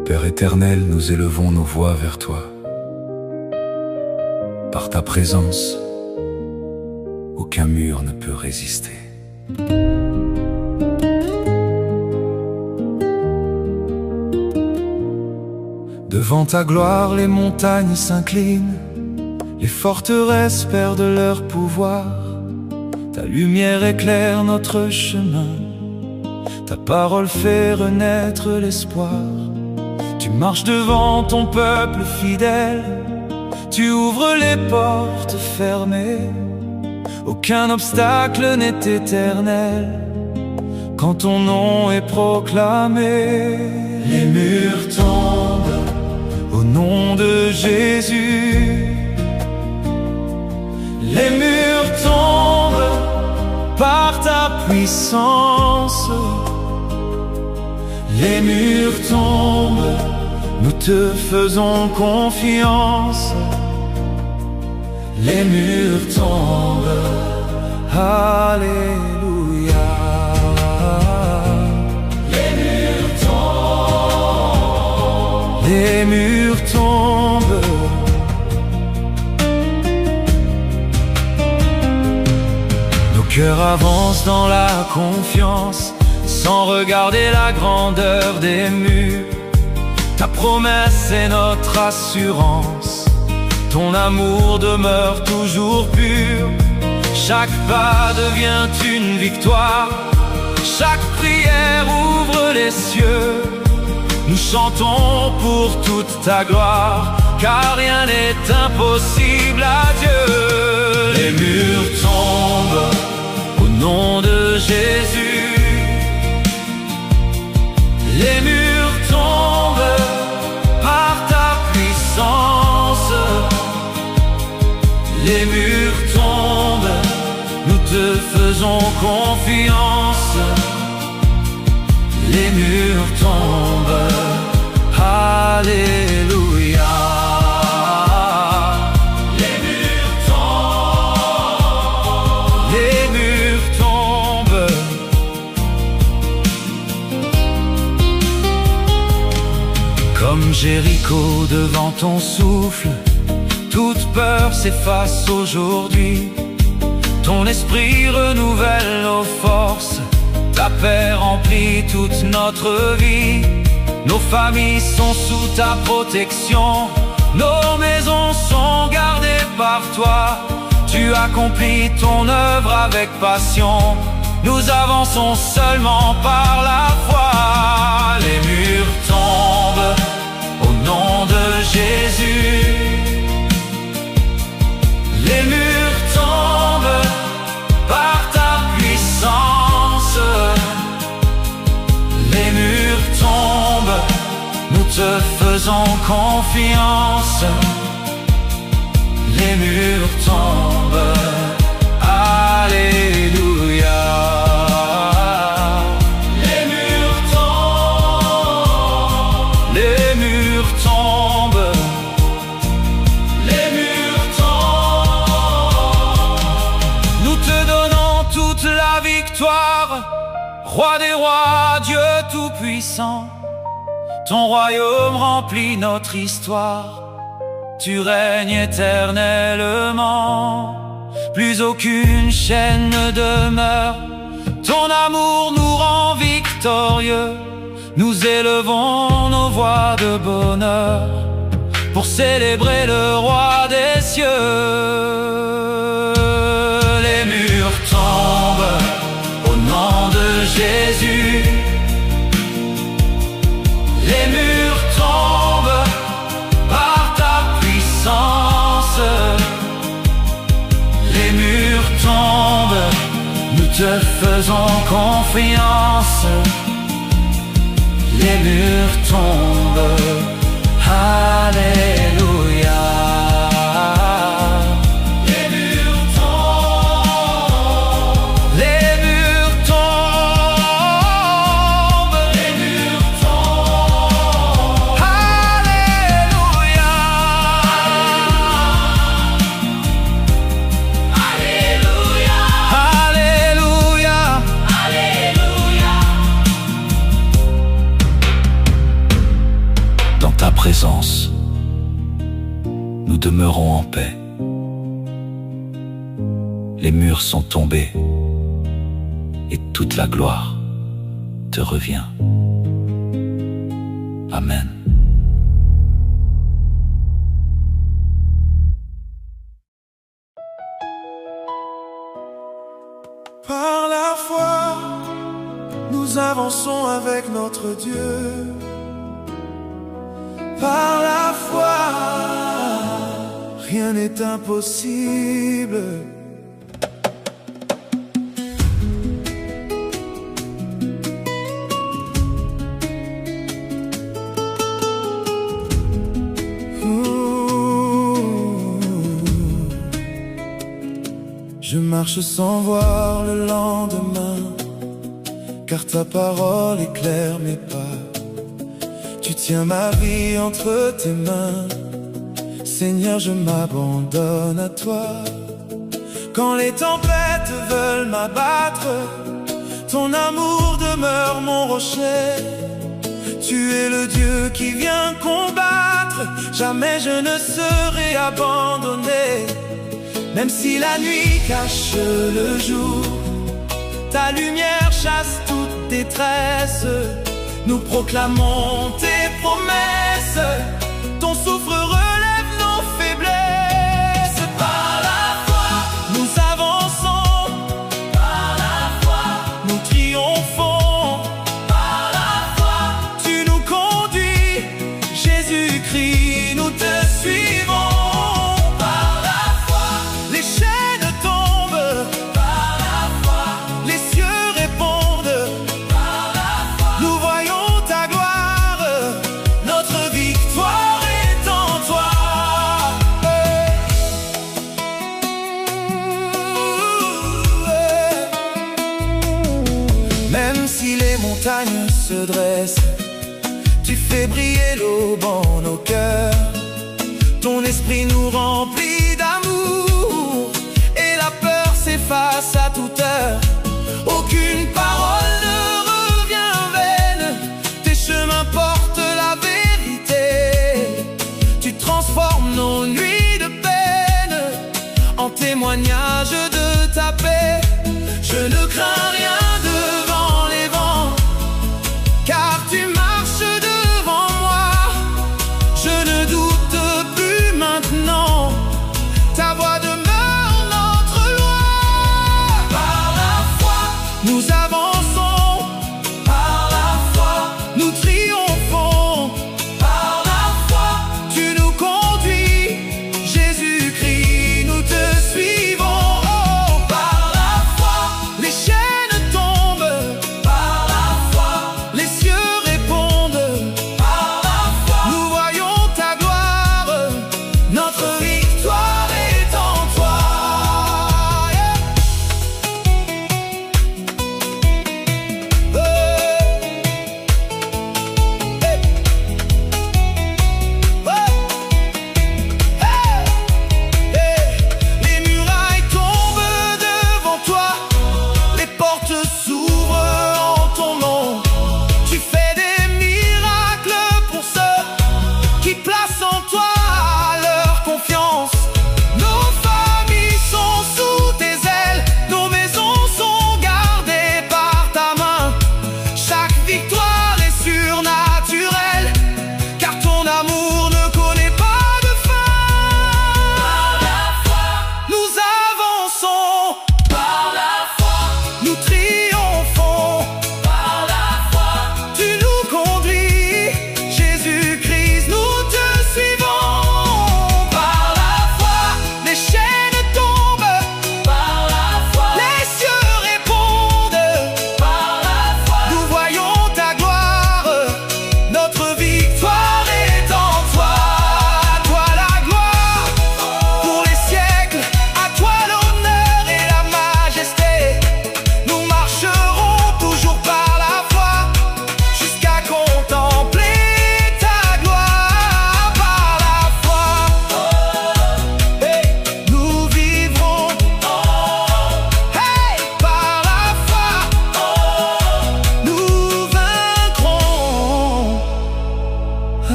Père éternel, nous élevons nos voix vers toi. Par ta présence, aucun mur ne peut résister. Devant ta gloire, les montagnes s'inclinent, les forteresses perdent leur pouvoir. Ta lumière éclaire notre chemin, ta parole fait renaître l'espoir. Tu marches devant ton peuple fidèle, tu ouvres les portes fermées. Aucun obstacle n'est éternel quand ton nom est proclamé. Les murs tombent au nom de Jésus. Les murs tombent par ta puissance. Les murs tombent, nous te faisons confiance. Les murs tombent, alléluia. Les murs tombent, les murs tombent. Nos cœurs avancent dans la confiance, sans regarder la grandeur des murs. Ta promesse est notre assurance, ton amour demeure toujours pur. Chaque pas devient une victoire, chaque prière ouvre les cieux. Nous chantons pour toute ta gloire, car rien n'est impossible à Dieu. Les murs tombent au nom de Jésus. Les murs tombent par ta puissance. Les murs tombent, nous te faisons confiance. Les murs tombent, alléluia. Les murs tombent, les murs tombent. Comme Jéricho devant ton souffle, toute peur s'efface aujourd'hui. Ton esprit renouvelle nos forces, ta paix remplit toute notre vie. Nos familles sont sous ta protection, nos maisons sont gardées par toi. Tu accomplis ton œuvre avec passion, nous avançons seulement par la foi. Les murs tombent au nom de Jésus. Les murs tombent par ta puissance. Les murs tombent, nous te faisons confiance. Les murs tombent, alléluia. Les murs tombent, les murs tombent. La victoire, roi des rois, Dieu tout-puissant, ton royaume remplit notre histoire. Tu règnes éternellement, plus aucune chaîne ne demeure. Ton amour nous rend victorieux, nous élevons nos voix de bonheur pour célébrer le roi des cieux. Les murs tombent au nom de Jésus. Les murs tombent par ta puissance. Les murs tombent, nous te faisons confiance. Les murs tombent, alléluia. demeurons en paix. Les murs sont tombés et toute la gloire te revient. Amen. Par la foi, nous avançons avec notre Dieu. Par la foi, rien n'est impossible. Je marche sans voir le lendemain, car ta parole éclaire mes pas. Tu tiens ma vie entre tes mains, Seigneur, je m'abandonne à toi. Quand les tempêtes veulent m'abattre, ton amour demeure mon rocher. Tu es le Dieu qui vient combattre, jamais je ne serai abandonné. Même si la nuit cache le jour, ta lumière chasse toute détresse. Nous proclamons tes promesses, ton souffle relève nos faiblesses. Par la foi, nous avançons. Par la foi, nous triomphons. Par la foi, tu nous conduis. Jésus-Christ, nous te suivons. Même si les montagnes se dressent, tu fais briller l'aube en nos cœurs. Ton esprit nous remplit d'amour et la peur s'efface à toute heure. Aucune parole ne revient vaine, tes chemins portent la vérité. Tu transformes nos nuits de peine en témoignage de ta paix. Je ne crains rien devant les vents, car tu marches devant moi. Je ne doute plus maintenant, ta voix demeure notre loi. Par la foi, nous avançons. Par la foi, nous triomphons. Par la foi, tu nous conduis. Jésus-Christ, nous te suivons.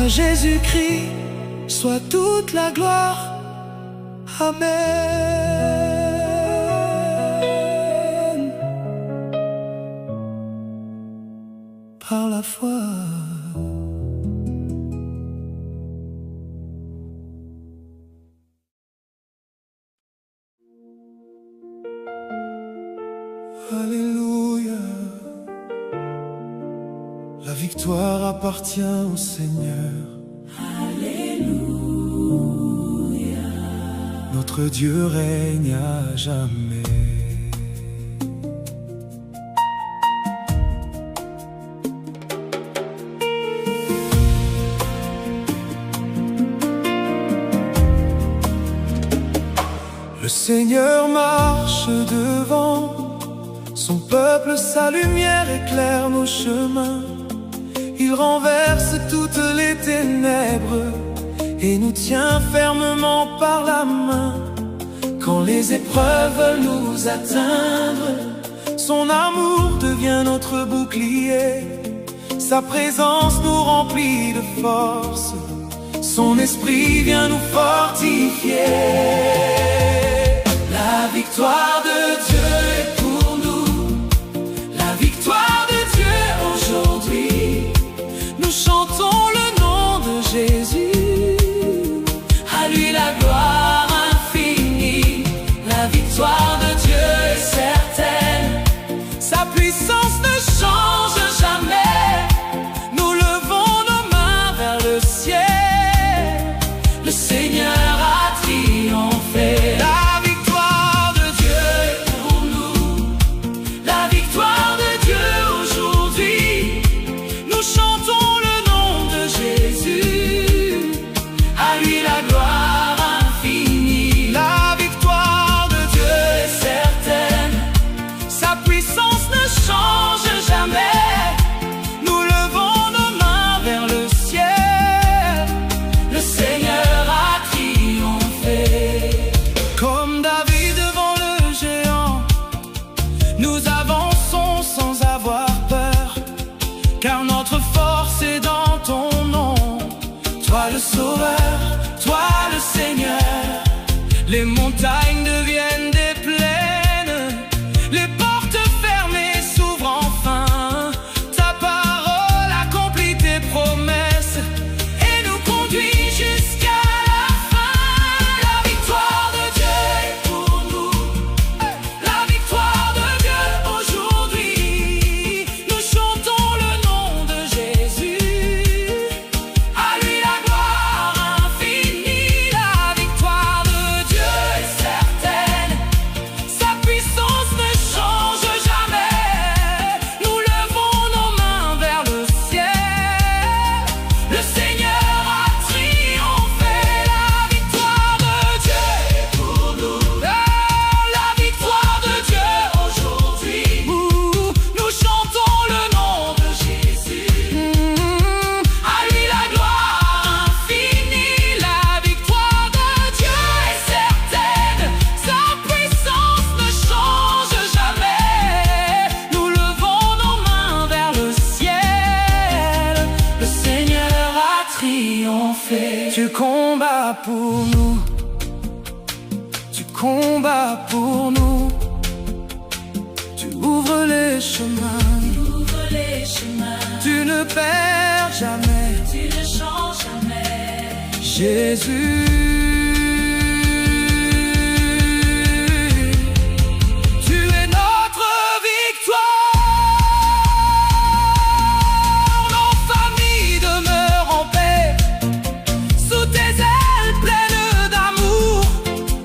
Jésus-Christ, soit toute la gloire. Amen. Par la foi. Alléluia. La victoire appartient au Seigneur. Alléluia. Notre Dieu règne à jamais. Le Seigneur marche devant. Son peuple, sa lumière éclaire nos chemins. Il renverse toutes les ténèbres et nous tient fermement par la main. Quand les épreuves veulent nous atteindre, son amour devient notre bouclier. Sa présence nous remplit de force. Son esprit vient nous fortifier. La victoire de Dieu est pour nous. La victoire de Dieu aujourd'hui. Nous chantons le nom de Jésus. À lui la gloire infinie. La victoire de Dieu est certaine. Sa puissance ne change jamais. Nous levons nos mains vers le ciel. Le Seigneur a triomphé. Car notre force est dans ton nom. Toi le Sauveur, toi le Seigneur. Les montagnes deviennent des plaines. Les portes fermées s'ouvrent enfin. Ta parole accomplit tes promesses et nous conduit jusqu'à la fin. La victoire de Dieu est pour nous. La victoire de Dieu aujourd'hui. Nous chantons le nom de Jésus. À lui la gloire infinie. La victoire de Dieu est certaine. Sa puissance ne change jamais. Nous levons nos mains vers le ciel. Le Seigneur a triomphé. La victoire de Dieu est pour nous. La victoire de Dieu aujourd'hui. Nous chantons le nom de Jésus. À lui la gloire infinie. La victoire de Dieu est certaine. Sa puissance ne change jamais. Nous levons nos mains vers le ciel. Le Seigneur a triomphé. Tu combats pour nous. Tu combats pour nous. Tu ouvres les chemins. Tu ne perds jamais. Tu ne changes jamais. Jésus. Tu es notre victoire. Nos familles demeurent en paix. Sous tes ailes pleines d'amour.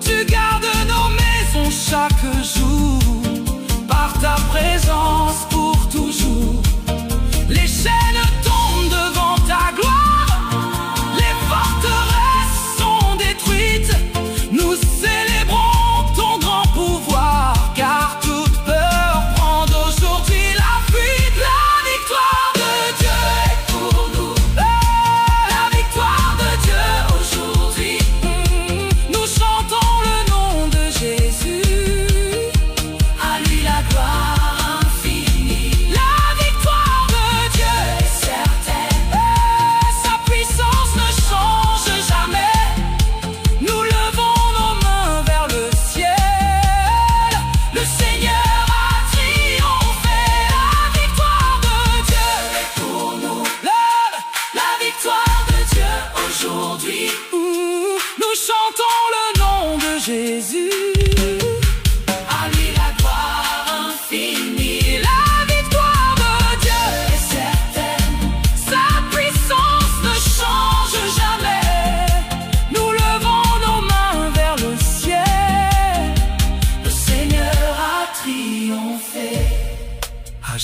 Tu gardes nos maisons chaque jour. Par ta présence pour toujours. Les chaînes tombent devant ta gloire. Les forteresses sont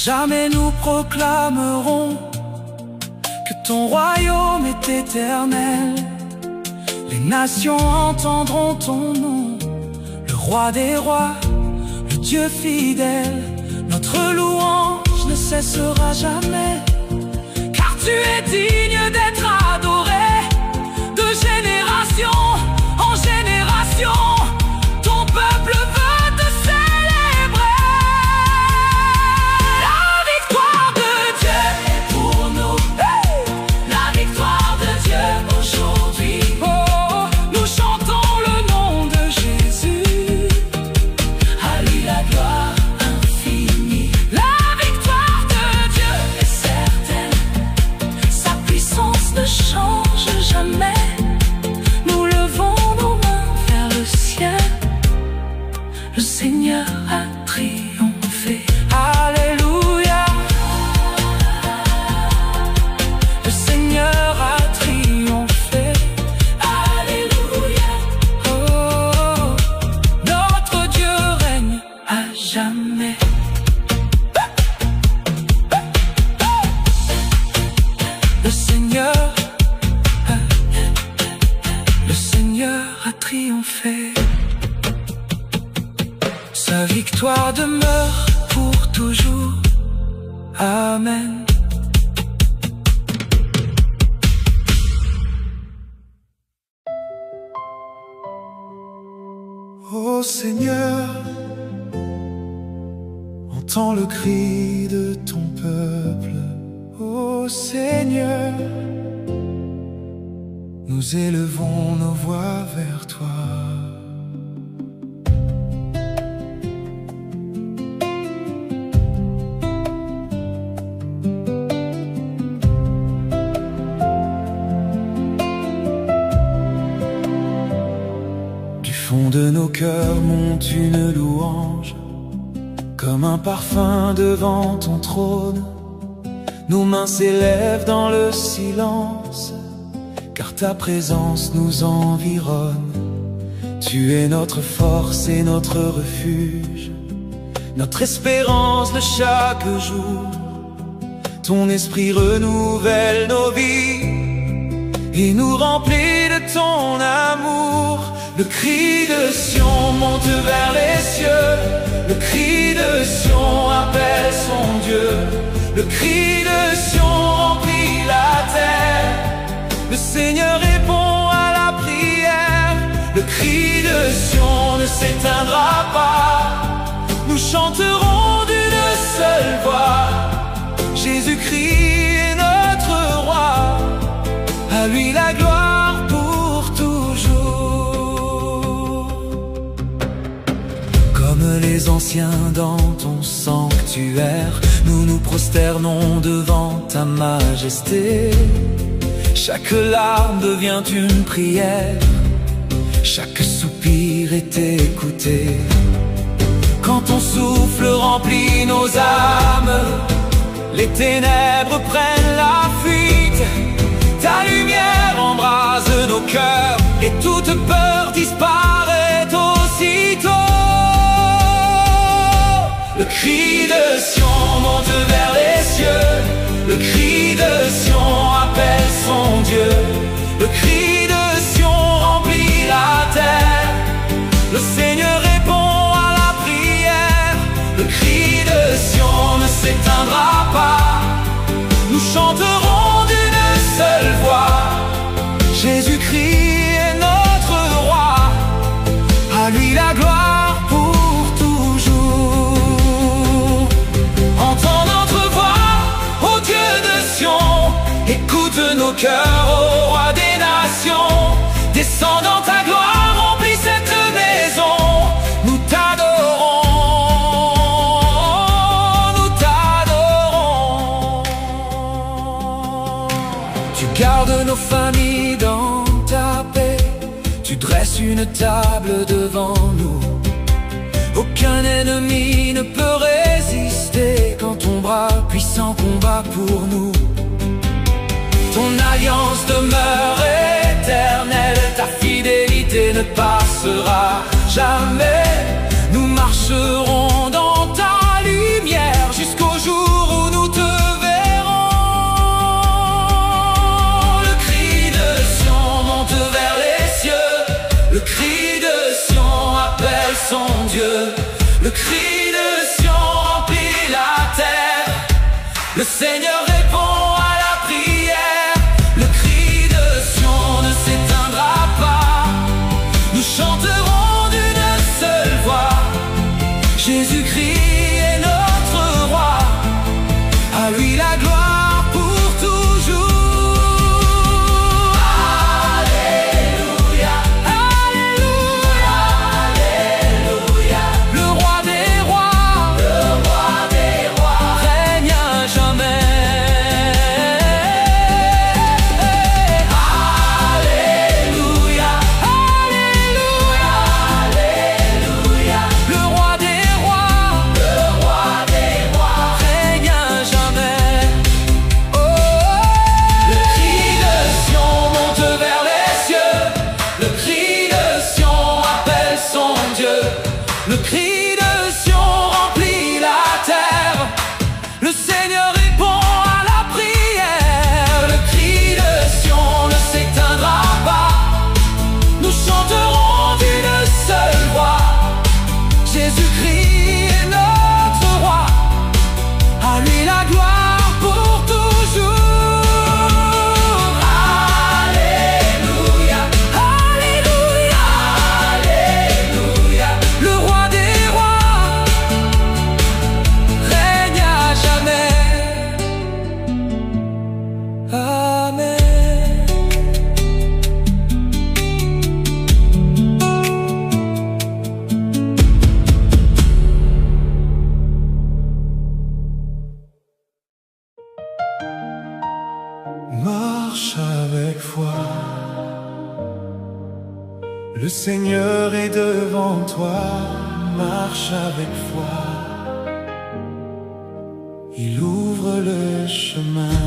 jamais nous proclamerons que ton royaume est éternel. Les nations entendront ton nom, le roi des rois, le Dieu fidèle. Notre louange ne cessera jamais, car tu es digne d'être adoré. De génération en génération, ton peuple veut te célébrer. La victoire de Dieu est pour nous, la victoire de Dieu aujourd'hui. Oh, nous chantons le nom de Jésus, à lui la gloire infinie. La victoire de Dieu est certaine, sa puissance ne change jamais. Nous levons nos mains vers le ciel, le Seigneur a triomphé. Alléluia, le Seigneur a triomphé. Alléluia, oh, notre Dieu règne à jamais. Le Seigneur a triomphé. Sa victoire demeure pour toujours. Amen. Ô Seigneur, entends le cri de ton peuple. Ô Seigneur, nous élevons nos voix vers toi. Du fond de nos cœurs monte une louange, comme un parfum devant ton trône. Nos mains s'élèvent dans le silence, car ta présence nous environne. Tu es notre force et notre refuge, notre espérance de chaque jour. Ton esprit renouvelle nos vies et nous remplit de ton amour. Le cri de Sion monte vers les cieux, le cri de Sion appelle son Dieu. Le cri de Sion remplit la terre, le Seigneur répond à la prière. Le cri de Sion ne s'éteindra pas, nous chanterons d'une seule voix. Jésus-Christ est notre roi, à lui la gloire pour toujours. Comme les anciens dans ton sanctuaire, nous nous prosternons devant ta majesté. Chaque larme devient une prière, chaque soupir est écouté. Quand ton souffle remplit nos âmes, les ténèbres prennent la fuite. Ta lumière embrase nos cœurs et toute peur disparaît aussitôt. Le cri de Sion monte vers les cieux, le cri de Sion appelle son Dieu. Le cri de Sion remplit la terre, le Seigneur répond à la prière. Le cri de Sion ne s'éteindra pas, nous chanterons d'une seule voix. Jésus-Christ est notre roi, à lui la gloire pour toujours. Entends notre voix, ô Dieu de Sion, écoute nos cœurs, ô roi des nations. Descends dans ta gloire, remplis cette maison. Nous t'adorons, nous t'adorons. Tu gardes nos familles dans ta paix, tu dresses une table devant nous. Aucun ennemi ne peut résister quand ton bras puissant combat pour nous. Ton alliance demeure éternelle, ta fidélité ne passera jamais. Nous marcherons dans ta lumière jusqu'au jour Le Seigneur répond à la prière. Le cri de Sion ne s'éteindra pas. Nous chanterons d'une seule voix. Jésus-Christ est notre roi. À lui la gloire pour toujours. Alléluia, Alléluia, Alléluia. Le roi des rois règne à jamais. Alléluia, Alléluia, Alléluia. Le roi des rois règne à jamais. Oh, le cri de Sion monte vers les cieux. Le cri de Sion appelle son Dieu. Le cri de Sion remplit la terre. Le Seigneur répond à la prière. Le cri de Sion ne s'éteindra pas. Nous chanterons d'une seule voix. Jésus-Christ est notre roi. À lui la gloire pour toujours. Alléluia, Alléluia, Alléluia. Le roi des rois règne à jamais. Amen. Marche avec foi. Le Seigneur est devant toi. Marche avec foi. Il ouvre le chemin.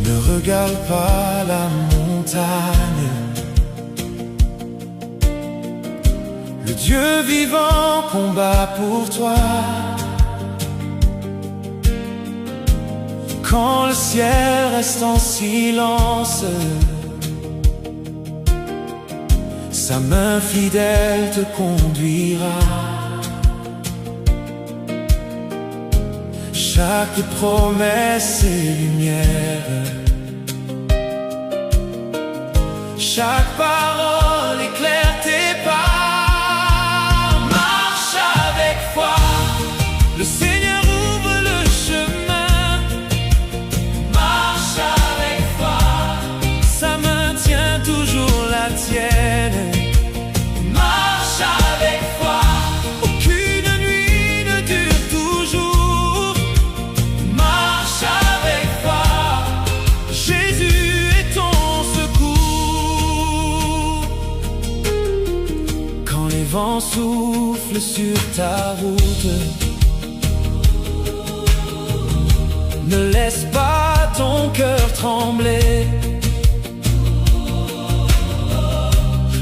Ne regarde pas la montagne. Le Dieu vivant combat pour toi. Quand le ciel reste en silence, sa main fidèle te conduira. Chaque promesse est lumière. Chaque parole éclaire tes pas. Marche avec foi. Le Seigneur ouvre le chemin. Marche avec foi. Sa main tient toujours la tienne. Marche avec foi. Aucune nuit ne dure toujours. Marche avec foi. Jésus est ton secours. Quand les vents soufflent sur ta route, ne laisse pas ton cœur trembler.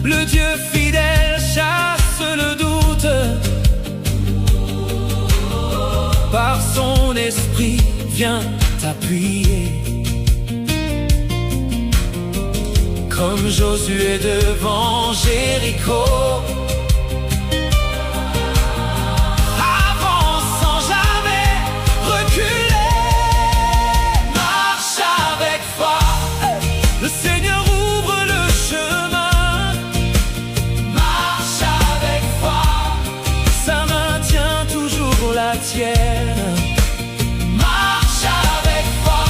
Le Dieu fidèle chasse le doute. Par son esprit vient t'appuyer. Comme Josué devant Jéricho. Avance sans jamais reculer. Marche avec foi. Le Seigneur ouvre le chemin. Marche avec foi. Sa main tient toujours la tienne. Marche avec foi.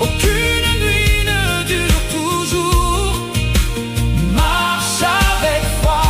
Aucune nuit ne dure toujours. Marche avec foi.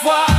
foi.